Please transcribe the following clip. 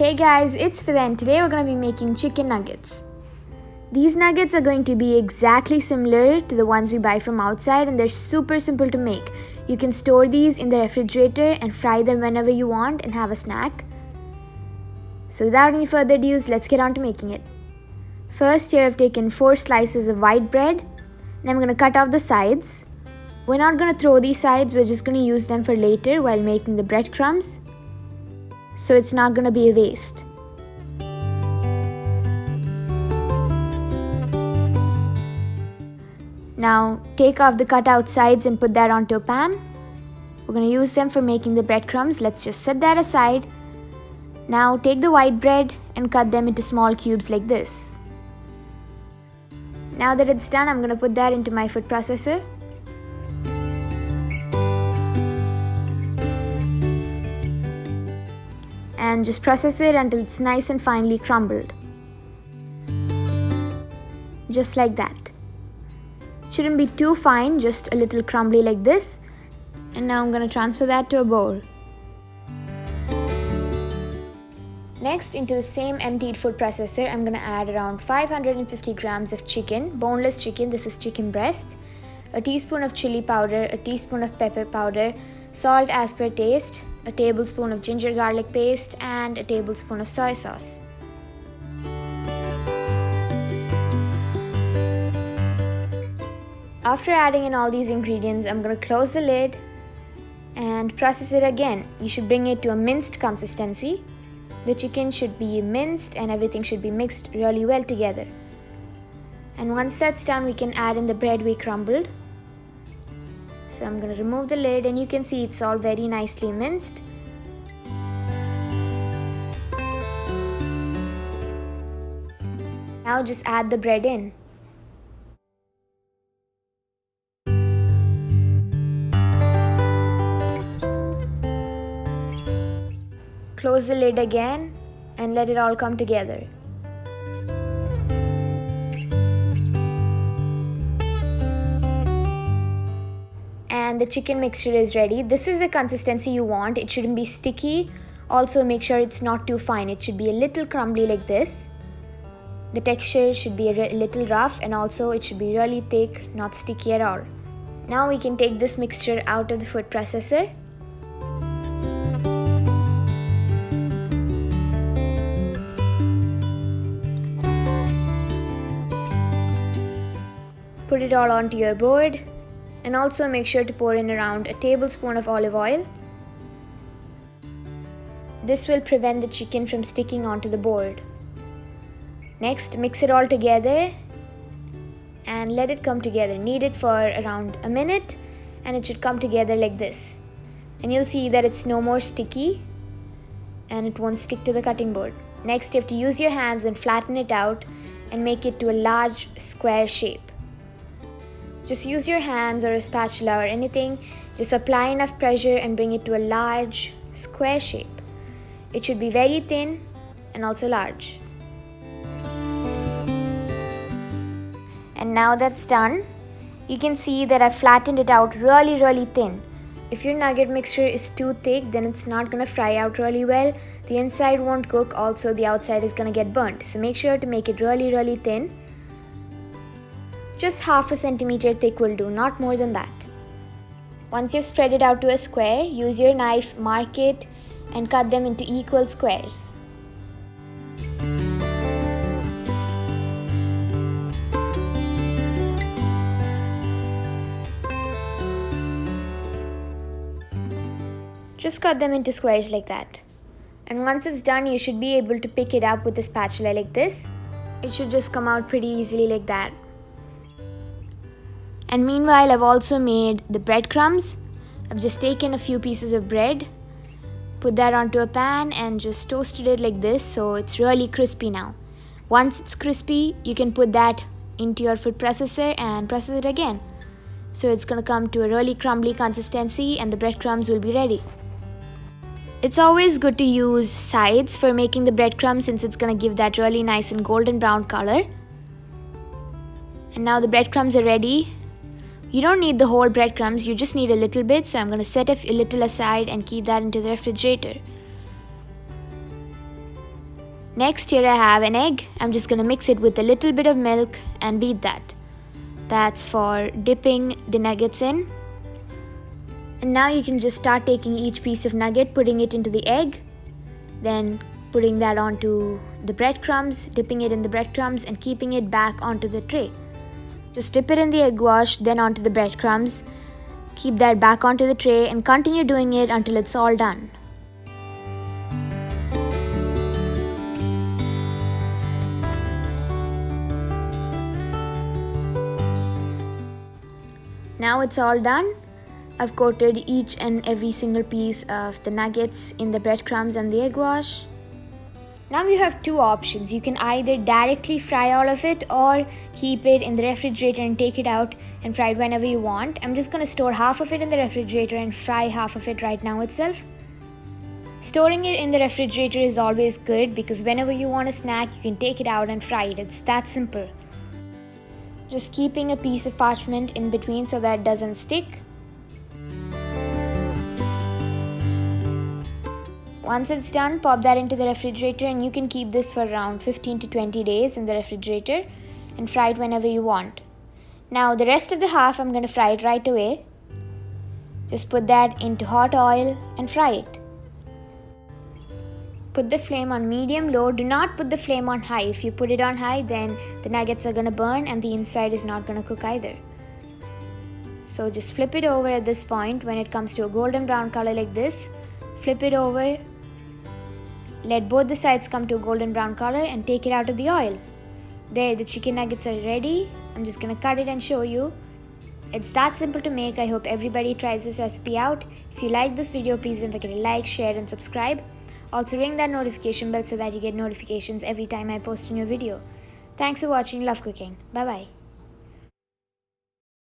Hey guys, it's Fida and today we're going to be making chicken nuggets. These nuggets are going to be exactly similar to the ones we buy from outside and they're super simple to make. You can store these in the refrigerator and fry them whenever you want and have a snack. So without any further ado, let's get on to making it. First, here I've taken 4 slices of white bread and I'm going to cut off the sides. We're not going to throw these sides, we're just going to use them for later while making the breadcrumbs. So it's not going to be a waste. Now take off the cut out sides and put that onto a pan. We're going to use them for making the breadcrumbs. Let's just set that aside. Now take the white bread and cut them into small cubes like this. Now that it's done, I'm going to put that into my food processor. And just process it until it's nice and finely crumbled. Just like that. It shouldn't be too fine, just a little crumbly like this. And now I'm going to transfer that to a bowl. Next, into the same emptied food processor, I'm going to add around 550 grams of chicken, boneless chicken, this is chicken breast, a teaspoon of chili powder, a teaspoon of pepper powder, salt as per taste, a tablespoon of ginger garlic paste, and a tablespoon of soy sauce. After adding in all these ingredients, I'm going to close the lid and process it again. You should bring it to a minced consistency. The chicken should be minced and everything should be mixed really well together. And once that's done, we can add in the bread we crumbled. So I'm going to remove the lid and you can see it's all very nicely minced. Now just add the bread in. Close the lid again and let it all come together. And the chicken mixture is ready. This is the consistency you want. It shouldn't be sticky. Also make sure it's not too fine. It should be a little crumbly like this. The texture should be a little rough and also it should be really thick, not sticky at all. Now we can take this mixture out of the food processor. Put it all onto your board and also make sure to pour in around a tablespoon of olive oil. This will prevent the chicken from sticking onto the board. Next, mix it all together and let it come together. Knead it for around a minute and it should come together like this. And you'll see that it's no more sticky and it won't stick to the cutting board. Next, you have to use your hands and flatten it out and make it to a large square shape. Just use your hands or a spatula or anything. Just apply enough pressure and bring it to a large square shape. It should be very thin and also large. And now that's done, you can see that I flattened it out really thin. If your nugget mixture is too thick, then it's not going to fry out really well. The inside won't cook, also the outside is going to get burnt. So make sure to make it really thin. Just half a centimeter thick will do, not more than that. Once you've spread it out to a square, use your knife, mark it, and cut them into equal squares. Just cut them into squares like that. And once it's done, you should be able to pick it up with a spatula like this. It should just come out pretty easily like that. And meanwhile, I've also made the breadcrumbs. I've just taken a few pieces of bread, put that onto a pan and just toasted it like this so it's really crispy now. Once it's crispy, you can put that into your food processor and process it again. So it's going to come to a really crumbly consistency and the breadcrumbs will be ready. It's always good to use sides for making the breadcrumbs since it's going to give that really nice and golden brown color. And now the breadcrumbs are ready. You don't need the whole breadcrumbs, you just need a little bit, so I'm going to set a little aside and keep that into the refrigerator. Next, here I have an egg. I'm just gonna mix it with a little bit of milk and beat that. That's for dipping the nuggets in. And now you can just start taking each piece of nugget, putting it into the egg, then putting that onto the breadcrumbs, dipping it in the breadcrumbs and keeping it back onto the tray. Just dip it in the egg wash, then onto the breadcrumbs, keep that back onto the tray and continue doing it until it's all done. Now it's all done. I've coated each and every single piece of the nuggets in the breadcrumbs and the egg wash. Now you have two options. You can either directly fry all of it or keep it in the refrigerator and take it out and fry it whenever you want. I'm just going to store half of it in the refrigerator and fry half of it right now itself. Storing it in the refrigerator is always good because whenever you want a snack, you can take it out and fry it. It's that simple. Just keeping a piece of parchment in between so that it doesn't stick. Once it's done, pop that into the refrigerator and you can keep this for around 15 to 20 days in the refrigerator and fry it whenever you want. Now the rest of the half I'm going to fry it right away. Just put that into hot oil and fry it. Put the flame on medium-low. Do not put the flame on high. If you put it on high, then the nuggets are going to burn and the inside is not going to cook either. So just flip it over at this point. When it comes to a golden brown color like this, flip it over. Let both the sides come to a golden brown color and take it out of the oil. There, the chicken nuggets are ready. I'm just going to cut it and show you. It's that simple to make. I hope everybody tries this recipe out. If you like this video, please don't forget to like, share and subscribe. Also ring that notification bell so that you get notifications every time I post a new video. Thanks for watching. Love cooking. Bye bye.